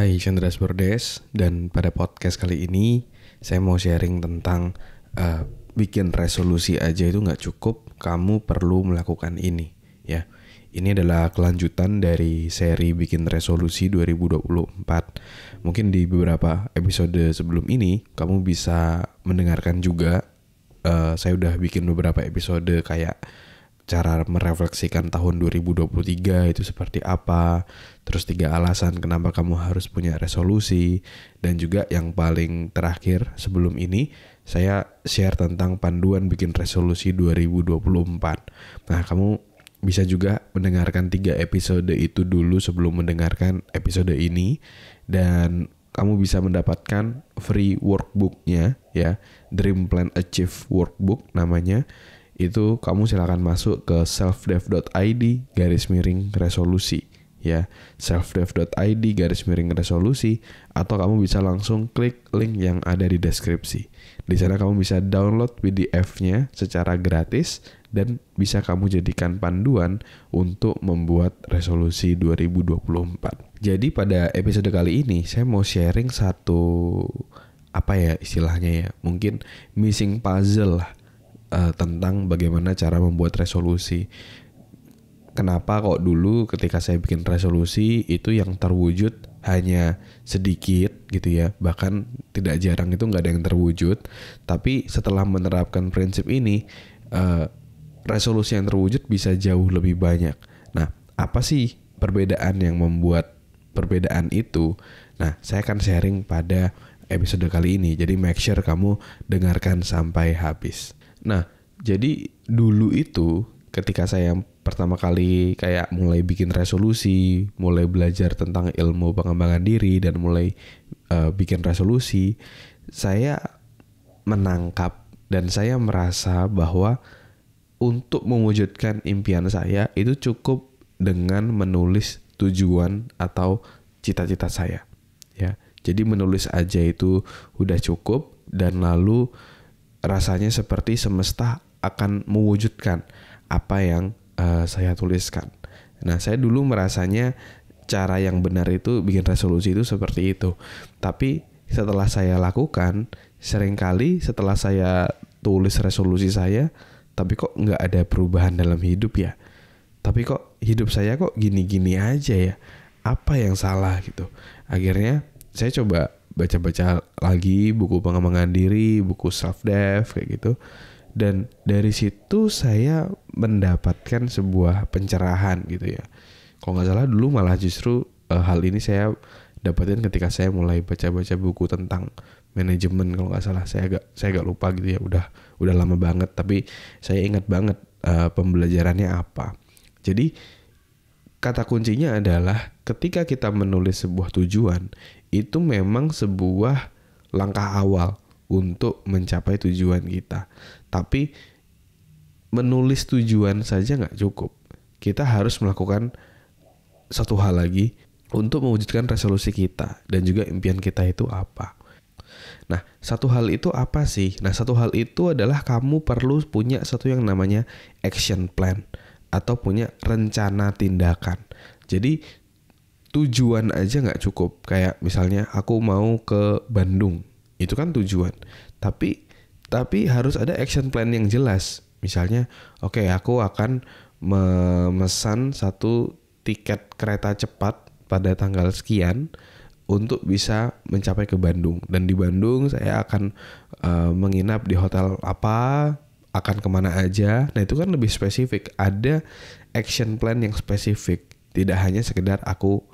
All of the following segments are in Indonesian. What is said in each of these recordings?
Hai Chandra Bordes, dan pada podcast kali ini saya mau sharing tentang bikin resolusi aja itu nggak cukup, kamu perlu melakukan ini ya. Ini adalah kelanjutan dari seri bikin resolusi 2024. Mungkin di beberapa episode sebelum ini kamu bisa mendengarkan juga, saya udah bikin beberapa episode kayak cara merefleksikan tahun 2023 itu seperti apa, terus 3 alasan kenapa kamu harus punya resolusi, dan juga yang paling terakhir sebelum ini saya share tentang panduan bikin resolusi 2024. Nah, kamu bisa juga mendengarkan 3 episode itu dulu sebelum mendengarkan episode ini, dan kamu bisa mendapatkan free workbooknya ya, Dream Plan Achieve Workbook namanya. Itu kamu silakan masuk ke selfdev.id/resolusi ya, selfdev.id/resolusi, atau kamu bisa langsung klik link yang ada di deskripsi. Di sana kamu bisa download PDF-nya secara gratis dan bisa kamu jadikan panduan untuk membuat resolusi 2024. Jadi pada episode kali ini saya mau sharing satu istilahnya ya, mungkin missing puzzle lah, tentang bagaimana cara membuat resolusi. Kenapa kok dulu ketika saya bikin resolusi itu yang terwujud hanya sedikit gitu ya, bahkan tidak jarang itu nggak ada yang terwujud. Tapi setelah menerapkan prinsip ini, resolusi yang terwujud bisa jauh lebih banyak. Nah, apa sih perbedaan yang membuat perbedaan itu? Nah, saya akan sharing pada episode kali ini. Jadi make sure kamu dengarkan sampai habis. Nah, jadi dulu itu ketika saya pertama kali kayak mulai bikin resolusi, mulai belajar tentang ilmu pengembangan diri dan mulai bikin resolusi, saya menangkap dan saya merasa bahwa untuk mewujudkan impian saya itu cukup dengan menulis tujuan atau cita-cita saya ya. Jadi menulis aja itu udah cukup, dan lalu rasanya seperti semesta akan mewujudkan apa yang saya tuliskan. Nah, saya dulu merasanya cara yang benar itu bikin resolusi itu seperti itu. Tapi setelah saya lakukan, seringkali setelah saya tulis resolusi saya, tapi kok nggak ada perubahan dalam hidup ya. Tapi kok hidup saya kok gini-gini aja ya. Apa yang salah gitu. Akhirnya saya coba baca-baca lagi buku pengembangan diri, buku self-dev kayak gitu. Dan dari situ saya mendapatkan sebuah pencerahan gitu ya. Kalau nggak salah dulu malah justru hal ini saya dapatin ketika saya mulai baca-baca buku tentang manajemen, kalau nggak salah. Saya agak lupa gitu ya. Udah lama banget, tapi saya ingat banget pembelajarannya apa. Jadi kata kuncinya adalah ketika kita menulis sebuah tujuan, itu memang sebuah langkah awal untuk mencapai tujuan kita. Tapi menulis tujuan saja nggak cukup. Kita harus melakukan satu hal lagi untuk mewujudkan resolusi kita dan juga impian kita itu apa. Nah, satu hal itu apa sih? Nah, satu hal itu adalah kamu perlu punya satu yang namanya action plan atau punya rencana tindakan. Jadi tujuan aja nggak cukup. Kayak misalnya aku mau ke Bandung, itu kan tujuan. Tapi harus ada action plan yang jelas. Misalnya, oke, aku akan memesan 1 tiket kereta cepat pada tanggal sekian untuk bisa mencapai ke Bandung. Dan di Bandung saya akan menginap di hotel apa, akan kemana aja. Nah, itu kan lebih spesifik. Ada action plan yang spesifik. Tidak hanya sekedar aku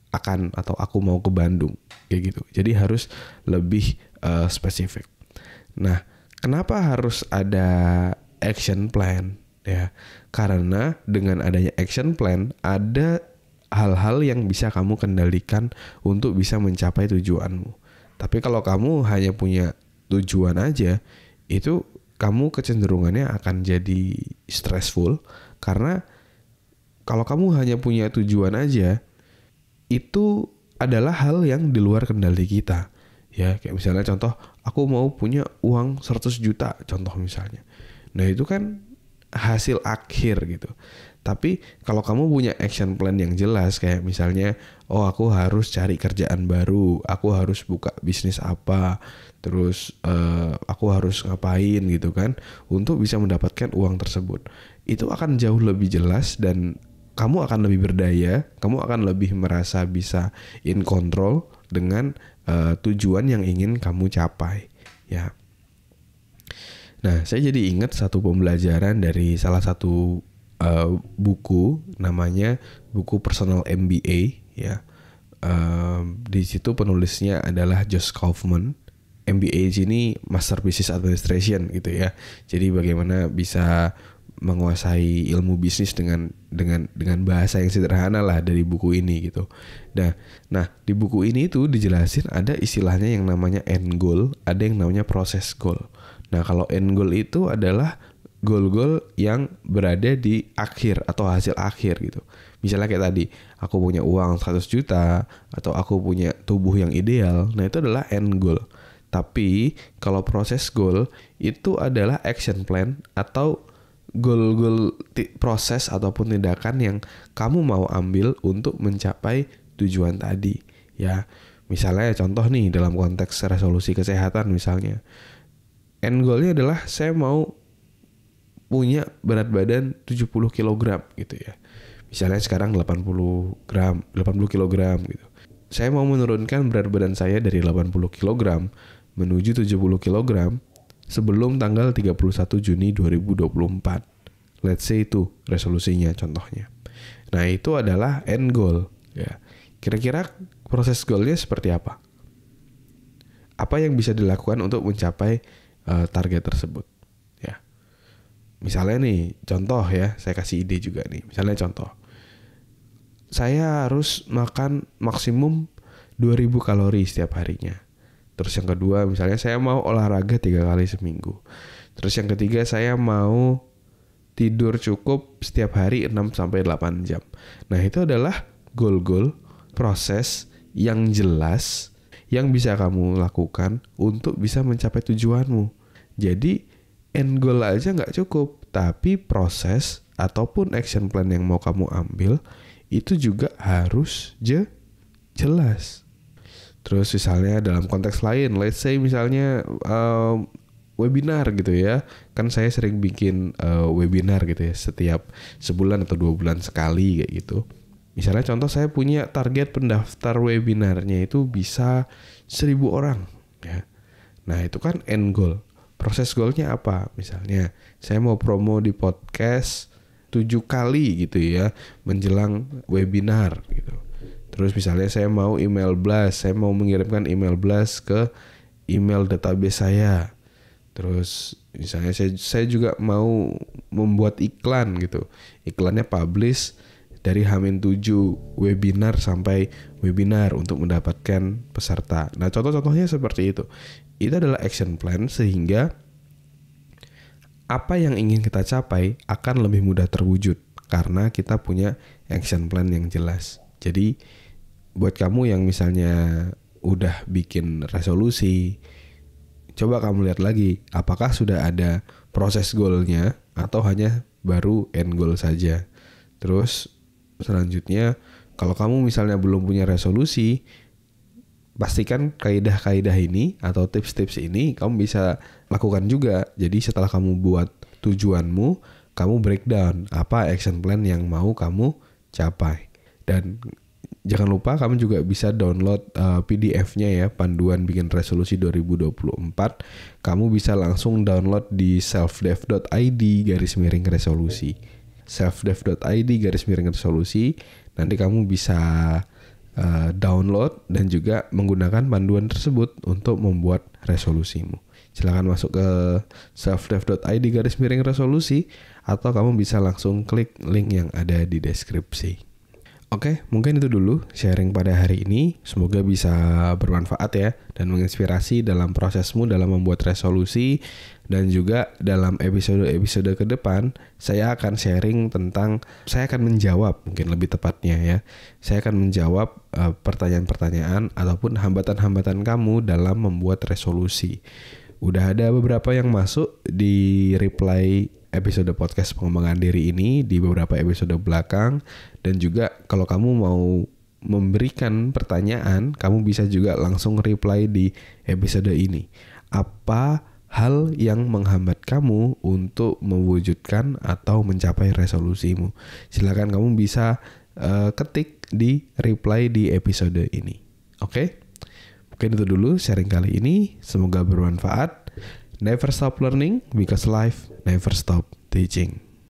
akan atau aku mau ke Bandung kayak gitu. Jadi harus lebih spesifik. Nah, kenapa harus ada action plan ya? Karena dengan adanya action plan ada hal-hal yang bisa kamu kendalikan untuk bisa mencapai tujuanmu. Tapi kalau kamu hanya punya tujuan aja, itu kamu kecenderungannya akan jadi stressful. Karena kalau kamu hanya punya tujuan aja, itu adalah hal yang di luar kendali kita. Ya, kayak misalnya contoh, aku mau punya uang 100 juta contoh misalnya. Nah, itu kan hasil akhir gitu. Tapi kalau kamu punya action plan yang jelas, kayak misalnya, oh aku harus cari kerjaan baru, aku harus buka bisnis apa, terus aku harus ngapain gitu kan, untuk bisa mendapatkan uang tersebut. Itu akan jauh lebih jelas dan kamu akan lebih berdaya, kamu akan lebih merasa bisa in control dengan tujuan yang ingin kamu capai, ya. Nah, saya jadi ingat satu pembelajaran dari salah satu buku, namanya buku Personal MBA, ya. Di situ penulisnya adalah Josh Kaufman. MBA ini Master Business Administration gitu ya. Jadi bagaimana bisa menguasai ilmu bisnis dengan bahasa yang sederhana lah dari buku ini gitu. Nah di buku ini itu dijelasin ada istilahnya yang namanya end goal, ada yang namanya process goal. Nah kalau end goal itu adalah goal-goal yang berada di akhir atau hasil akhir gitu. Misalnya kayak tadi, aku punya uang 100 juta atau aku punya tubuh yang ideal. Nah itu adalah end goal. Tapi kalau proses goal itu adalah action plan atau goal-goal proses ataupun tindakan yang kamu mau ambil untuk mencapai tujuan tadi, ya. Misalnya contoh nih dalam konteks resolusi kesehatan misalnya. End goalnya adalah saya mau punya berat badan 70 kg gitu ya. Misalnya sekarang 80 kg gitu. Saya mau menurunkan berat badan saya dari 80 kg menuju 70 kg sebelum tanggal 31 Juni 2024. Let's say itu resolusinya contohnya. Nah, itu adalah end goal ya. Kira-kira proses goalnya seperti apa? Apa yang bisa dilakukan untuk mencapai target tersebut? Ya. Misalnya nih, contoh ya, saya kasih ide juga nih. Misalnya contoh, saya harus makan maksimum 2000 kalori setiap harinya. Terus yang kedua, misalnya saya mau olahraga 3 kali seminggu. Terus yang ketiga, saya mau tidur cukup setiap hari 6-8 jam. Nah itu adalah goal-goal, proses yang jelas yang bisa kamu lakukan untuk bisa mencapai tujuanmu. Jadi end goal aja nggak cukup, tapi proses ataupun action plan yang mau kamu ambil itu juga harus jelas. Terus misalnya dalam konteks lain, let's say misalnya webinar gitu ya, kan saya sering bikin webinar gitu ya, setiap sebulan atau 2 bulan sekali kayak gitu. Misalnya contoh saya punya target pendaftar webinarnya itu bisa 1000 orang ya. Nah itu kan end goal. Proses goalnya apa? Misalnya saya mau promo di podcast 7 kali gitu ya menjelang webinar gitu. Terus misalnya saya mau email blast, saya mau mengirimkan email blast ke email database saya. Terus misalnya saya juga mau membuat iklan gitu. Iklannya publish dari H-7 webinar sampai webinar untuk mendapatkan peserta. Nah contoh-contohnya seperti itu. Itu adalah action plan sehingga apa yang ingin kita capai akan lebih mudah terwujud karena kita punya action plan yang jelas. Jadi buat kamu yang misalnya udah bikin resolusi, coba kamu lihat lagi apakah sudah ada proses goalnya atau hanya baru end goal saja. Terus selanjutnya kalau kamu misalnya belum punya resolusi, pastikan kaidah-kaidah ini atau tips-tips ini kamu bisa lakukan juga. Jadi setelah kamu buat tujuanmu, kamu breakdown apa action plan yang mau kamu capai. Dan jangan lupa kamu juga bisa download PDF-nya ya, panduan bikin resolusi 2024. Kamu bisa langsung download di selfdev.id/resolusi. selfdev.id/resolusi. Nanti kamu bisa download dan juga menggunakan panduan tersebut untuk membuat resolusimu. Silakan masuk ke selfdev.id/resolusi atau kamu bisa langsung klik link yang ada di deskripsi. Oke, mungkin itu dulu sharing pada hari ini. Semoga bisa bermanfaat ya dan menginspirasi dalam prosesmu dalam membuat resolusi. Dan juga dalam episode-episode ke depan, saya akan sharing tentang, saya akan menjawab mungkin lebih tepatnya ya. Saya akan menjawab pertanyaan-pertanyaan ataupun hambatan-hambatan kamu dalam membuat resolusi. Udah ada beberapa yang masuk di reply episode podcast pengembangan diri ini di beberapa episode belakang. Dan juga kalau kamu mau memberikan pertanyaan, kamu bisa juga langsung reply di episode ini. Apa hal yang menghambat kamu untuk mewujudkan atau mencapai resolusimu? Silakan kamu bisa ketik di reply di episode ini. Oke? Mungkin itu dulu sharing kali ini. Semoga bermanfaat. Never stop learning because life never stop teaching.